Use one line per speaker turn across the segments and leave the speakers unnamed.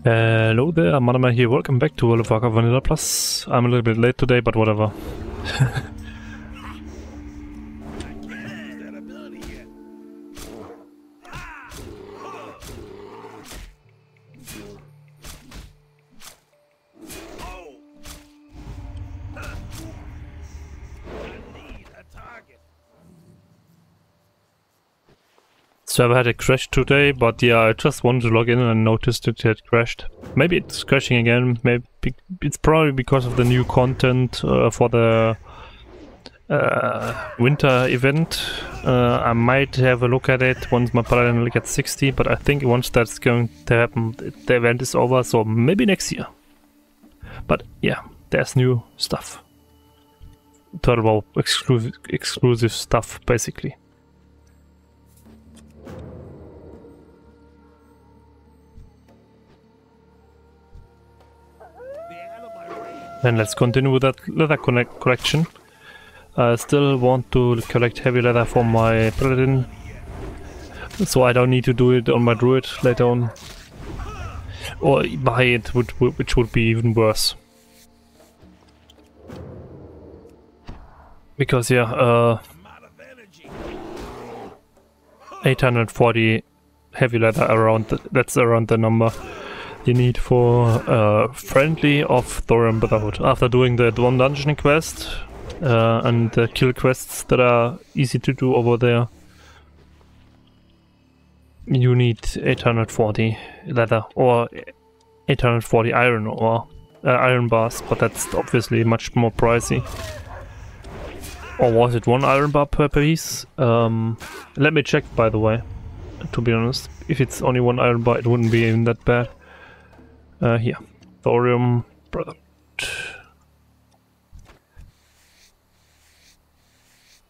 Hello there, MANNEMA here, welcome back to World of Warcraft Vanilla Plus. I'm a little bit late today, but whatever. Server had a crash today, but yeah, I just wanted to log in and noticed it had crashed. Maybe it's crashing again, maybe it's probably because of the new content for the winter event. I might have a look at it once my paladin gets 60, but I think once that's going to happen, the event is over, so maybe next year. But yeah, there's new stuff. Turbo exclusive stuff, basically. And let's continue with that leather collection. I still want to collect heavy leather for my paladin, so I don't need to do it on my druid later on, or buy it, which would be even worse. Because yeah, 840 heavy leather around. That's around the number you need for friendly of Turm Brotherhood. After doing the one dungeon quest and the kill quests that are easy to do over there, you need 840 leather or 840 iron or iron bars, but that's obviously much more pricey. Or was it one iron bar per piece? Let me check, by the way, to be honest. If it's only one iron bar, it wouldn't be even that bad. Here, thorium Brotherhood.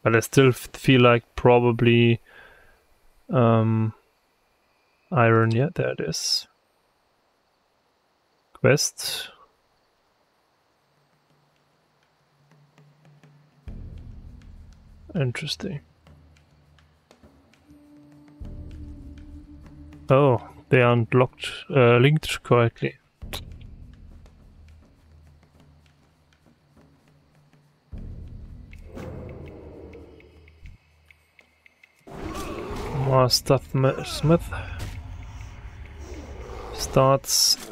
But I still feel like probably iron. Yeah, there it is. Quest. Interesting. Oh, they aren't linked correctly. More stuff. Smith starts.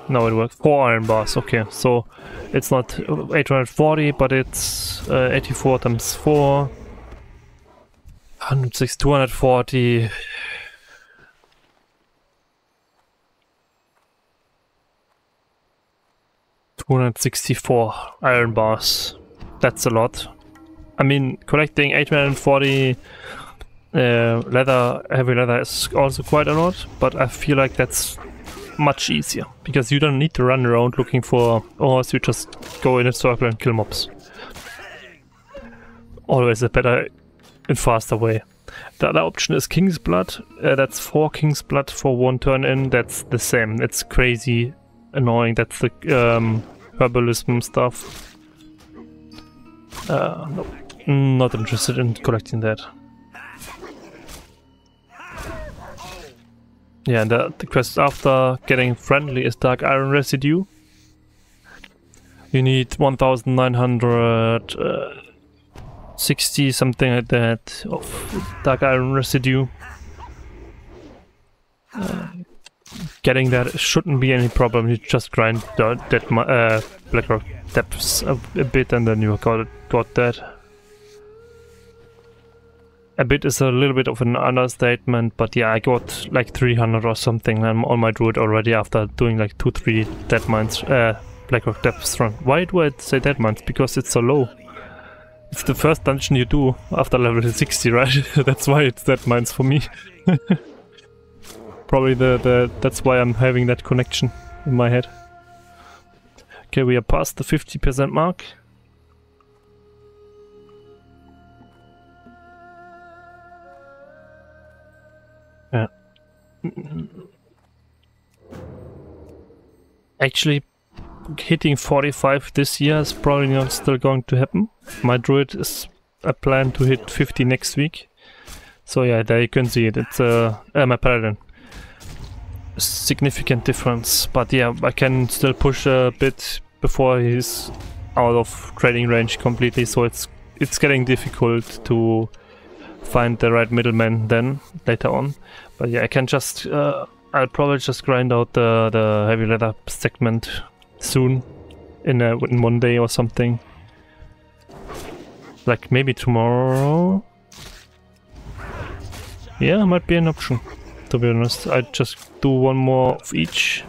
No, it works. 4 iron bars. Okay, so it's not 840, but it's 84 times 4. 106, 240. 264 iron bars. That's a lot. I mean, collecting 840 heavy leather is also quite a lot, but I feel like that's much easier because you don't need to run around looking for ores. You just go in a circle and kill mobs. Always a better and faster way. The other option is King's Blood. That's 4 King's Blood for 1 turn in. That's the same. It's crazy annoying. That's the herbalism stuff. Nope. Not interested in collecting that. Yeah, and the quest after getting friendly is Dark Iron Residue. You need 1960 something like that of Dark Iron Residue. Getting that shouldn't be any problem. You just grind that Blackrock depths a bit and then you got that. A bit is a little bit of an understatement, but yeah, I got like 300 or something on my druid already after doing like 2-3 dead mines, Blackrock depths run. Why do I say dead mines? Because it's so low. It's the first dungeon you do after level 60, right? That's why it's dead mines for me. Probably that's why I'm having that connection in my head. Okay, we are past the 50% mark. Yeah. Actually, hitting 45 this year is probably not still going to happen. My druid is a plan to hit 50 next week. So yeah, there you can see it. It's my paladin. significant difference. But yeah, I can still push a bit before he's out of trading range completely, so it's getting difficult to find the right middleman then later on. But yeah, I can just I'll probably just grind out the heavy leather segment soon in one day or something, like maybe tomorrow. Yeah, might be an option, to be honest. I just do one more of each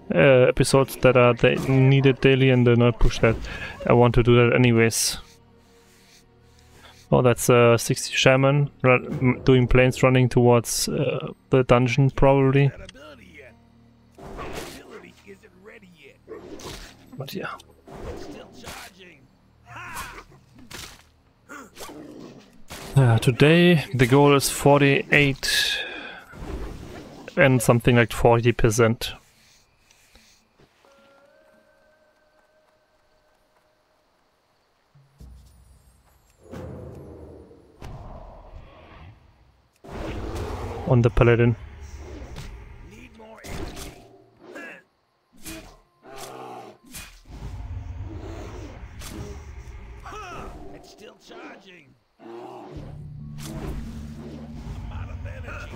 episodes that are needed daily, and then I push that. I want to do that anyways. Oh, that's 60 shaman doing planes running towards the dungeon, probably. But yeah. Today the goal is 48 and something like 40%. On the paladin.
It's still charging. I'm out of energy.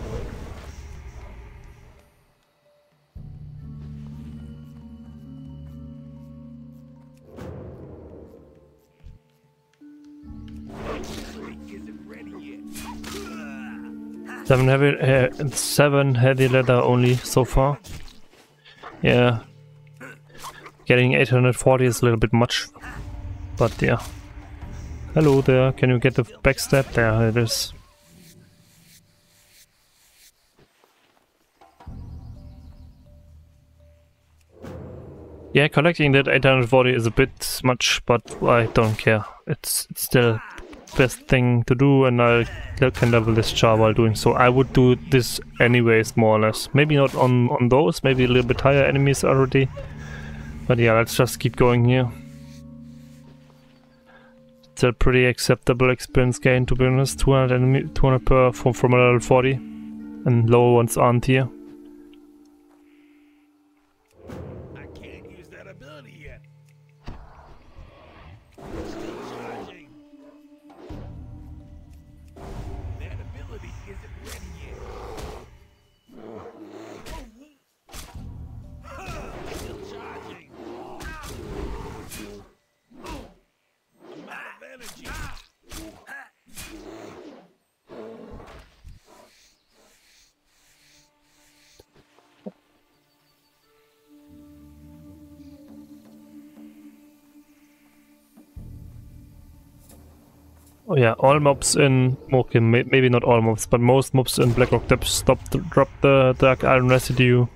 Isn't ready yet.
7 heavy leather only so far. Yeah, getting 840 is a little bit much, but yeah. Hello there, can you get the backstab? There it is. Yeah, collecting that 840 is a bit much, but I don't care. It's still best thing to do, and I can level this char while doing so. I would do this anyways, more or less. Maybe not on those, maybe a little bit higher enemies already. But yeah, let's just keep going here. It's a pretty acceptable experience gain, to be honest. 200 per from a level 40, and lower ones aren't here.
I can't use that ability yet. That ability isn't ready yet. Still charging. I'm out of energy.
Oh yeah, all mobs in... okay, maybe not all mobs, but most mobs in Blackrock Depths drop the Dark Iron Residue.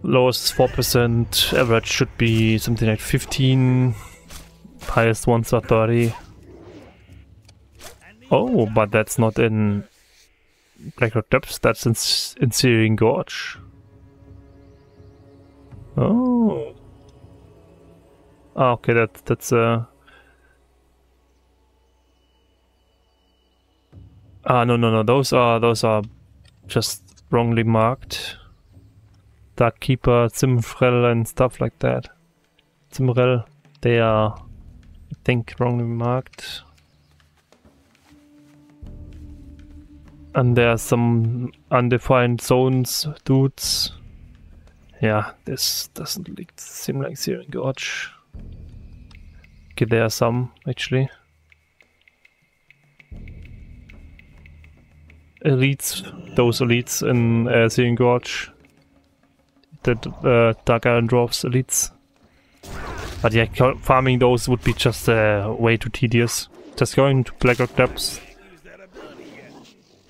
Lowest is 4%, average should be something like 15, highest ones are 30. Oh, but that's not in Blackrock Depths, that's in Syrian Gorge. Oh. Ah, okay, that's no, those are just wrongly marked. Dark Keeper, Zimrel and stuff like that. Zimrel, they are, I think, wrongly marked. And there are some undefined zones, dudes. Yeah, this doesn't seem like Syrian Gorge. Okay, there are some, actually. Elites, those elites in Syrian Gorge. The Dark Iron Dwarfs elites. But yeah, farming those would be just way too tedious. Just going to Blackrock Depths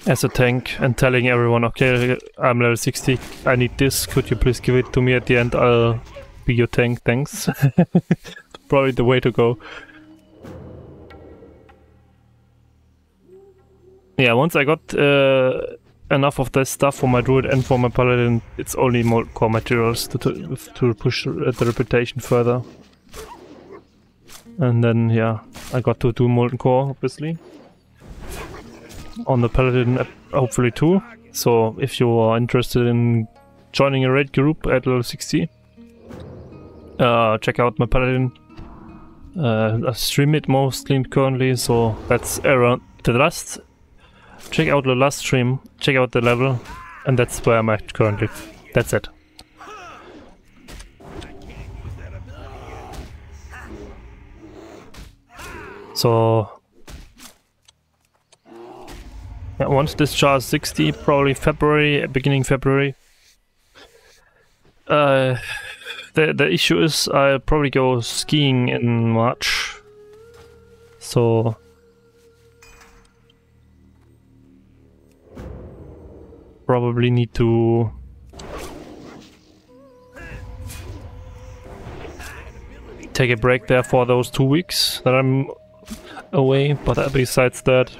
as a tank and telling everyone, okay, I'm level 60, I need this, could you please give it to me at the end, I'll be your tank, thanks. Probably the way to go. Yeah, once I got enough of this stuff for my druid and for my paladin, it's only more core materials to push the reputation further. And then, yeah, I got to do molten core, obviously. On the paladin, hopefully too. So if you are interested in joining a raid group at level 60, check out my paladin. I stream it mostly currently, so that's around the last. Check out the last stream, check out the level, and that's where I'm at currently. That's it. So yeah, once this char is 60, probably February, beginning February. The issue is I'll probably go skiing in March. So probably need to take a break there for those 2 weeks that I'm away, but besides that,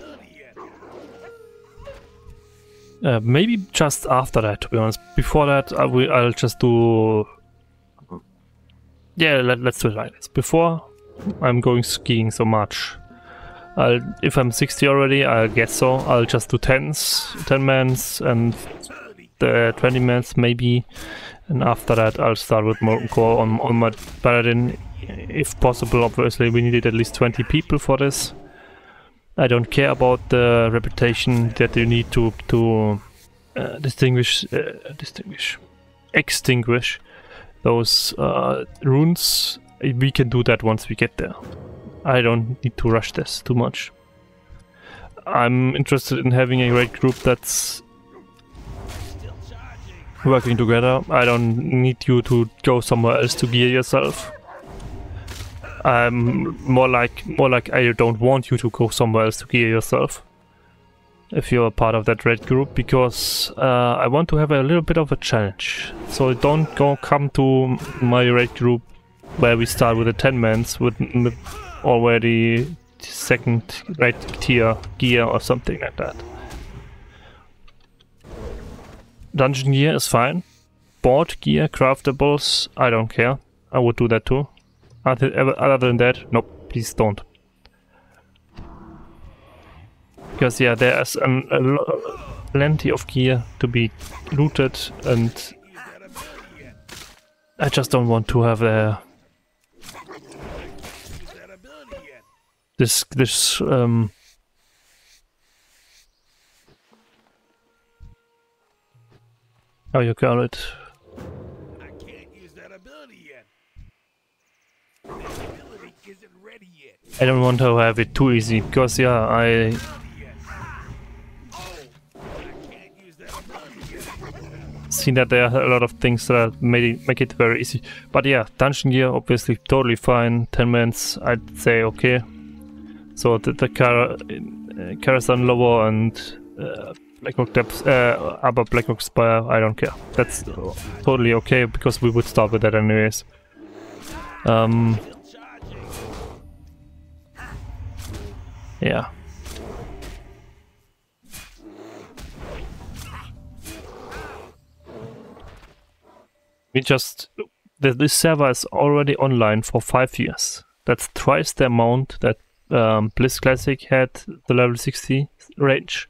maybe just after that, to be honest. Before that, I'll just do... Yeah, let's do it like this. Before I'm going skiing so much, if I'm 60 already, I guess so, I'll just do 10s, 10 mans and the 20 mans maybe, and after that I'll start with Molten Core on my paladin. If possible, obviously we needed at least 20 people for this. I don't care about the reputation that you need to extinguish those runes. We can do that once we get there. I don't need to rush this too much. I'm interested in having a great group that's working together. I don't need you to go somewhere else to gear yourself. I'm more like I don't want you to go somewhere else to gear yourself if you're a part of that raid group, because I want to have a little bit of a challenge. So don't come to my raid group where we start with the 10 mans with already second raid tier gear or something like that. Dungeon gear is fine. Board gear, craftables, I don't care. I would do that too. Other than that, nope, please don't. Because yeah, there's plenty of gear to be looted, and I just don't want to have this how you call it?
I can't use that ability yet. That ability isn't ready yet.
I don't want to have it too easy, because yeah, I seen that there are a lot of things that make it very easy. But yeah, dungeon gear obviously totally fine. 10 mans, I'd say okay. So the Karazhan lower and Blackrock depth, upper Blackrock spire, I don't care. That's totally okay, because we would start with that anyways. Yeah. This server is already online for 5 years. That's twice the amount that Bliss Classic had the level 60 range.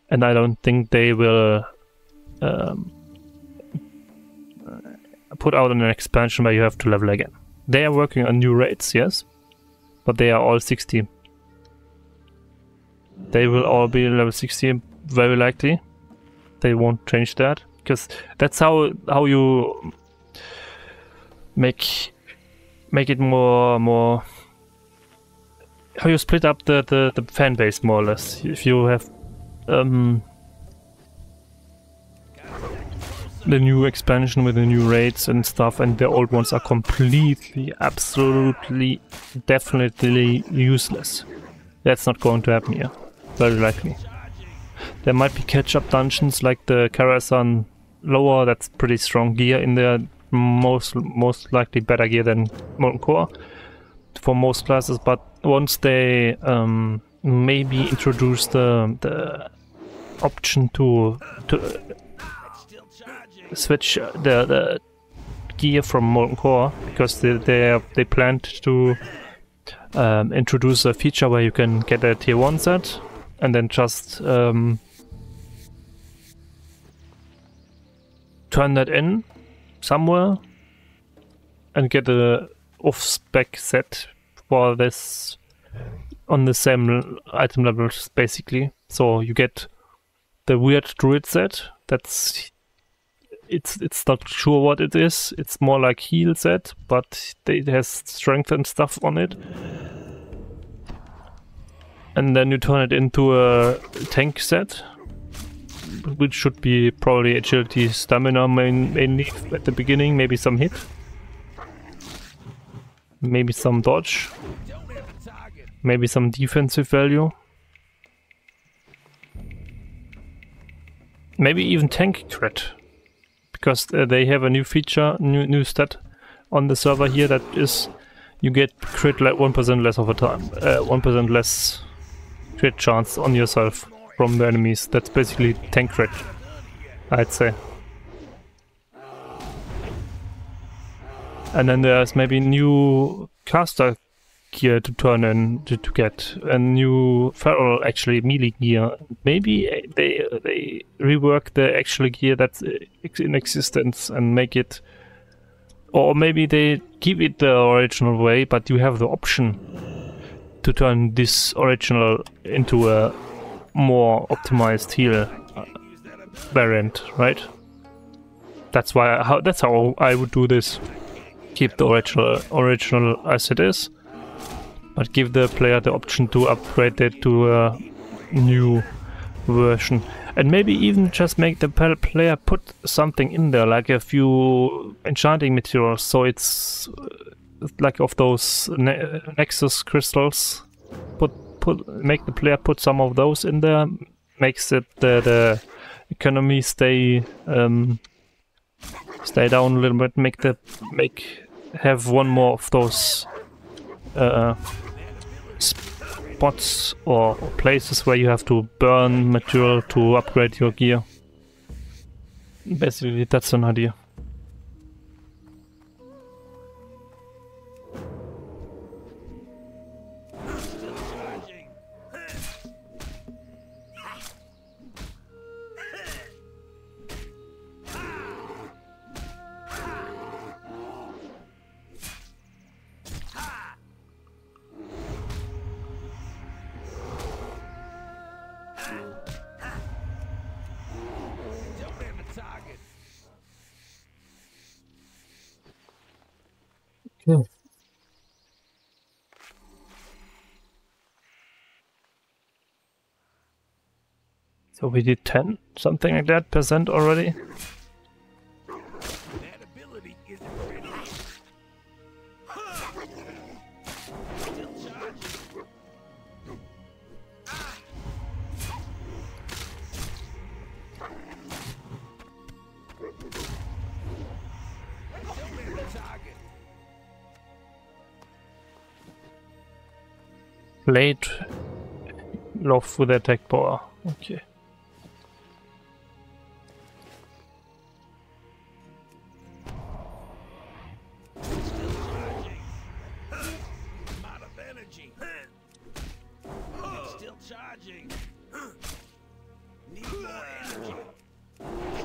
And I don't think they will put out an expansion where you have to level again. They are working on new raids, yes, but they are all 60. They will all be level 60, very likely. They won't change that, because that's how you make it more how you split up the fan base more or less. If you have the new expansion with the new raids and stuff, and the old ones are completely, absolutely, definitely useless. That's not going to happen here, very likely. There might be catch-up dungeons like the Karazhan lower, that's pretty strong gear in there, most likely better gear than Molten Core for most classes, but once they maybe introduce the option to switch the gear from Molten Core, because they planned to introduce a feature where you can get a tier 1 set and then just turn that in somewhere and get a off-spec set for this on the same item levels, basically. So you get the weird druid set. That's it's not sure what it is. It's more like heal set, but it has strength and stuff on it. And then you turn it into a tank set, which should be probably agility, stamina mainly at the beginning, maybe some hit, maybe some dodge, maybe some defensive value, maybe even tank crit, because they have a new feature, new stat on the server here that is you get crit like 1% less of a time, 1% less crit chance on yourself from the enemies. That's basically tank crit, I'd say. And then there's maybe new caster gear to turn in to get a new feral actually melee gear. Maybe they rework the actual gear that's in existence and make it, or maybe they keep it the original way, but you have the option to turn this original into a more optimized heal variant, right? That's how I would do this. Keep the original as it is, but give the player the option to upgrade it to a new version. And maybe even just make the player put something in there, like a few enchanting materials, so it's like of those Nexus crystals. Make the player put some of those in there. Makes it the economy stay down a little bit. Have one more of those spots or places where you have to burn material to upgrade your gear. Basically, that's an idea. Yeah. So we did 10, something like that, % already.
That ability isn't ready. Still charging. Don't hit the target.
Blade loft with attack power. Okay.
Amount of energy. It's still charging. Need more energy.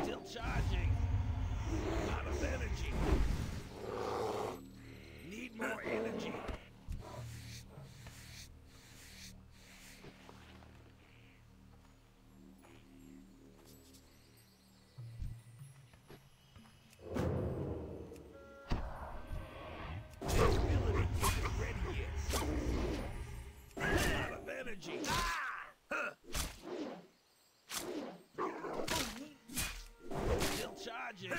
Still charging. Amount of energy. Need more energy. Still charging.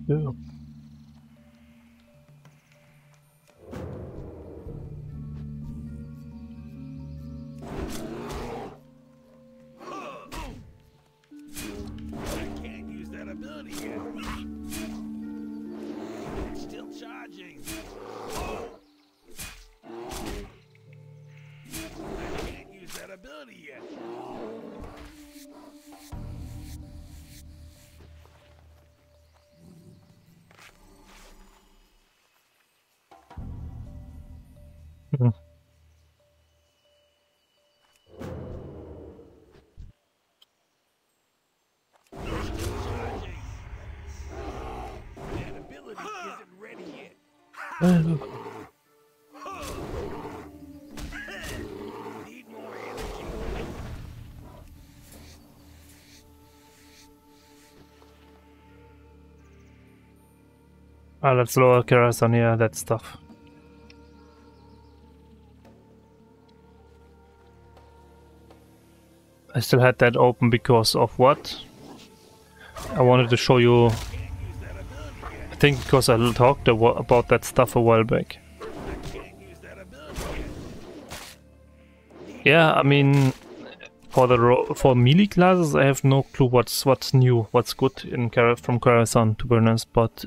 Yeah.
I can't use that ability yet. It's still charging. I can't use that ability yet.
Hmm.
That ability isn't ready yet. Need more energy.
Ah, let's lower Karazhan, yeah, that stuff. I still had that open because of what? I wanted to show you, I think because I talked about that stuff a while back. Yeah, I mean, for melee classes, I have no clue what's new, what's good in from Karazhan, to be honest. But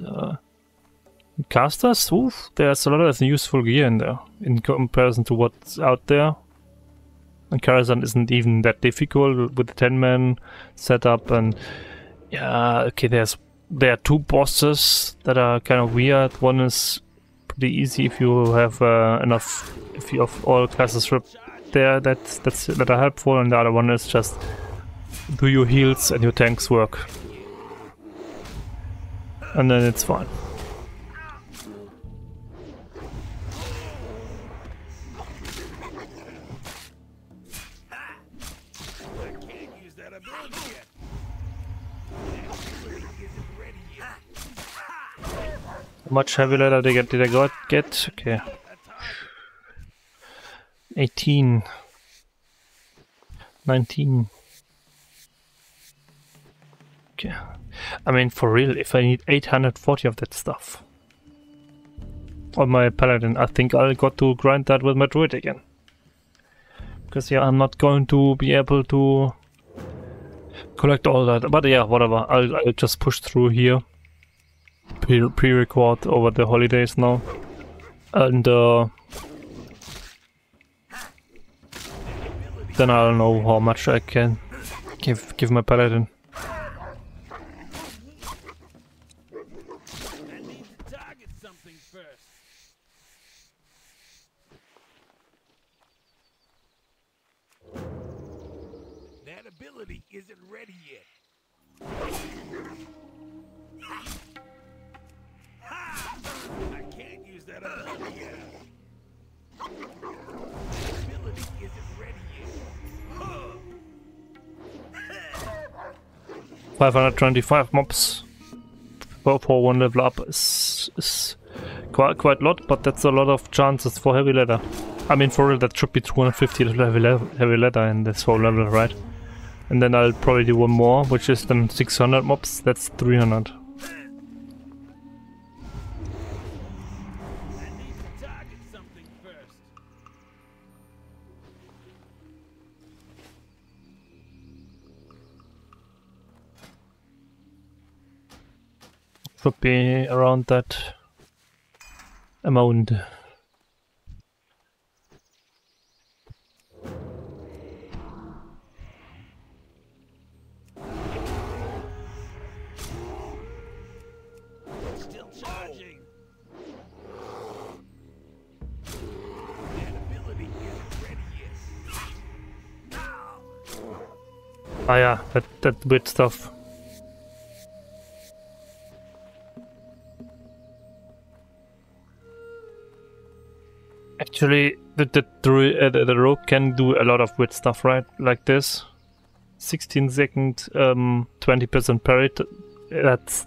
casters, oof, there's a lot of useful gear in there in comparison to what's out there. And Karazhan isn't even that difficult with the 10-man setup, and yeah, okay, there are two bosses that are kind of weird. One is pretty easy if you have enough, if you have all classes ripped there that are helpful, and the other one is just do your heals and your tanks work, and then it's fine. How much heavy leather did I get? Okay. 18. 19. Okay. I mean, for real, if I need 840 of that stuff on my paladin, I think I'll got to grind that with my druid again. Because yeah, I'm not going to be able to collect all that. But yeah, whatever. I'll just push through here. Pre-record over the holidays now, and then I'll know how much I can give my paladin.
I need to target something first. That ability isn't ready yet. I can't use that ability yet. That ability isn't ready yet.
525 mobs for one level up is quite a lot, but that's a lot of chances for heavy leather. I mean, for real, that should be 250 heavy leather in this whole level, right? And then I'll probably do one more, which is then 600 mobs. That's 300. Should be around that amount.
Still charging. That ability isn't ready yet.
Ah yeah, that weird stuff. Actually, the rogue can do a lot of weird stuff, right? Like this. 16 second, 20% parry. That's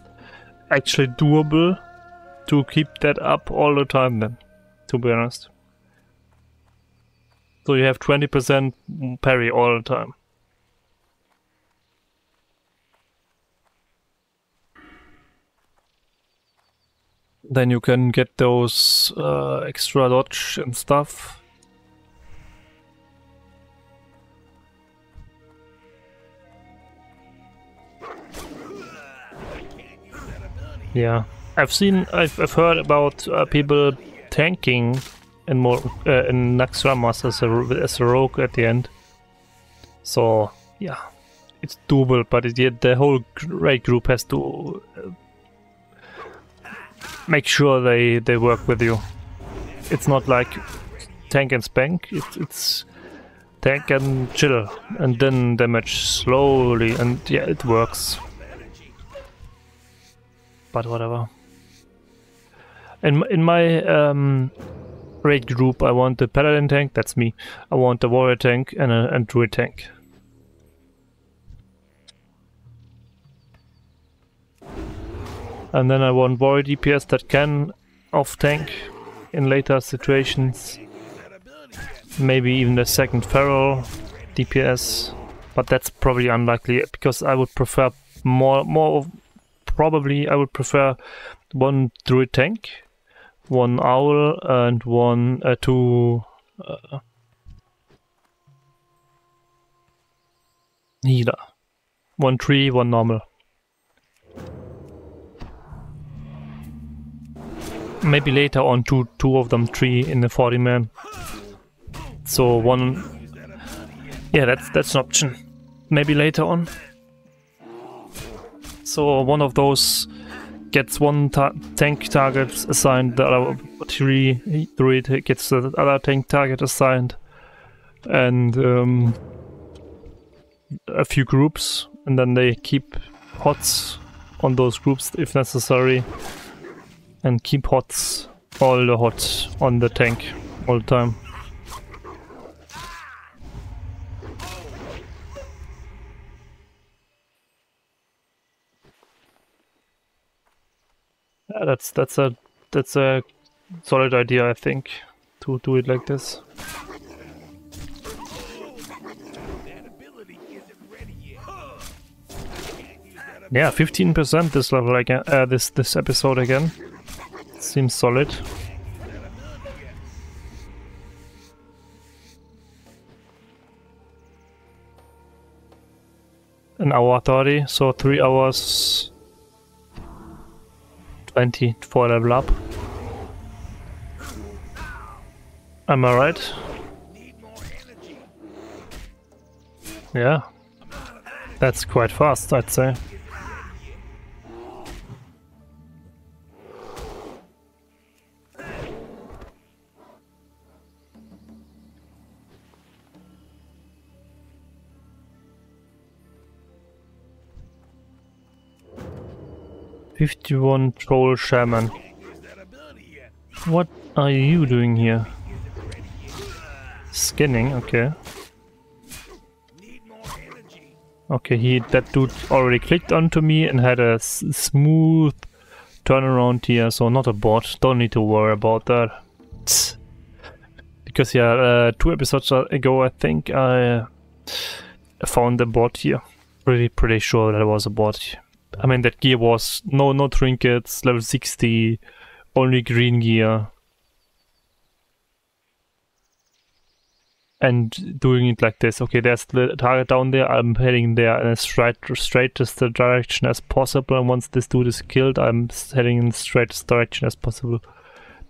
actually doable to keep that up all the time then, to be honest. So you have 20% parry all the time. Then you can get those extra dodge and stuff. Yeah, I've heard about people tanking in in Naxxramas as a rogue at the end. So yeah, it's doable, but the whole raid group has to make sure they work with you. It's not like tank and spank. It's tank and chill, and then damage slowly, and yeah, it works. But whatever. In my raid group, I want the paladin tank. That's me. I want the warrior tank and a druid tank. And then I want warrior DPS that can off-tank in later situations. Maybe even the second feral DPS, but that's probably unlikely because I would prefer probably I would prefer one druid tank, one owl, and two healer. One tree, one normal. Maybe later on two of them, three in the 40 man. So one, yeah, that's an option. Maybe later on. So one of those gets one tank target assigned, the other three druid gets the other tank target assigned, and a few groups, and then they keep HOTS on those groups if necessary. And keep HOTS, all the HOTS on the tank all the time. Yeah, that's a solid idea, I think, to do it like this. Yeah, 15% this level again. This episode again. Seems solid. An hour 30, so 3 hours 20 for level up. Am I right? Yeah. That's quite fast, I'd say. "51 troll shaman. What are you doing here?" Skinning, okay. Okay, that dude already clicked onto me and had a smooth turnaround here, so not a bot. Don't need to worry about that. Because yeah, 2 episodes ago I think I found a bot here. Pretty sure that was a bot. I mean, that gear was no trinkets, level 60, only green gear. And doing it like this. Okay, there's the target down there, I'm heading there in as straightest direction as possible, and once this dude is killed, I'm heading in the straightest direction as possible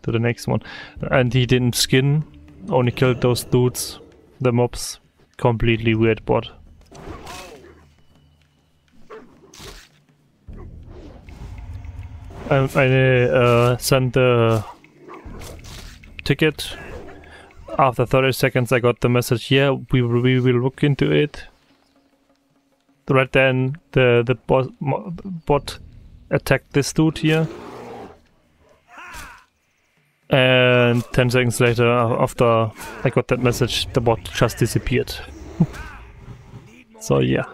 to the next one. And he didn't skin, only killed those dudes, the mobs. Completely weird bot. I sent the ticket. After 30 seconds I got the message, yeah, we will look into it. Right then the bot attacked this dude here. And 10 seconds later, after I got that message, the bot just disappeared. So yeah.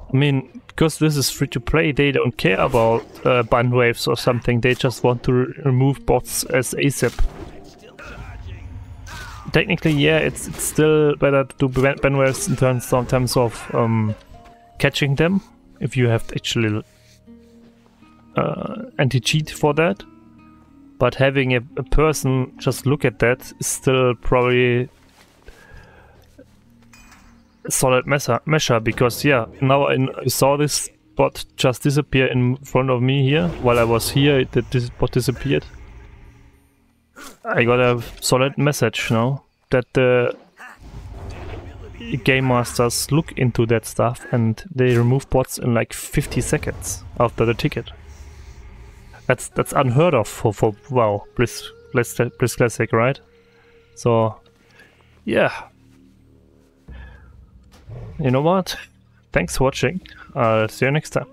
I mean, because this is free to play, they don't care about ban waves or something. They just want to remove bots as ASAP. Technically, yeah, it's still better to do ban waves in terms of catching them, if you have actually anti-cheat for that. But having a person just look at that is still probably solid measure, because yeah, now I saw this bot just disappear in front of me here. While I was here, this bot disappeared. I got a solid message now that the game masters look into that stuff and they remove bots in like 50 seconds after the ticket. That's unheard of for WoW, Blizz Classic, right? So, yeah. You know what? Thanks for watching. I'll see you next time.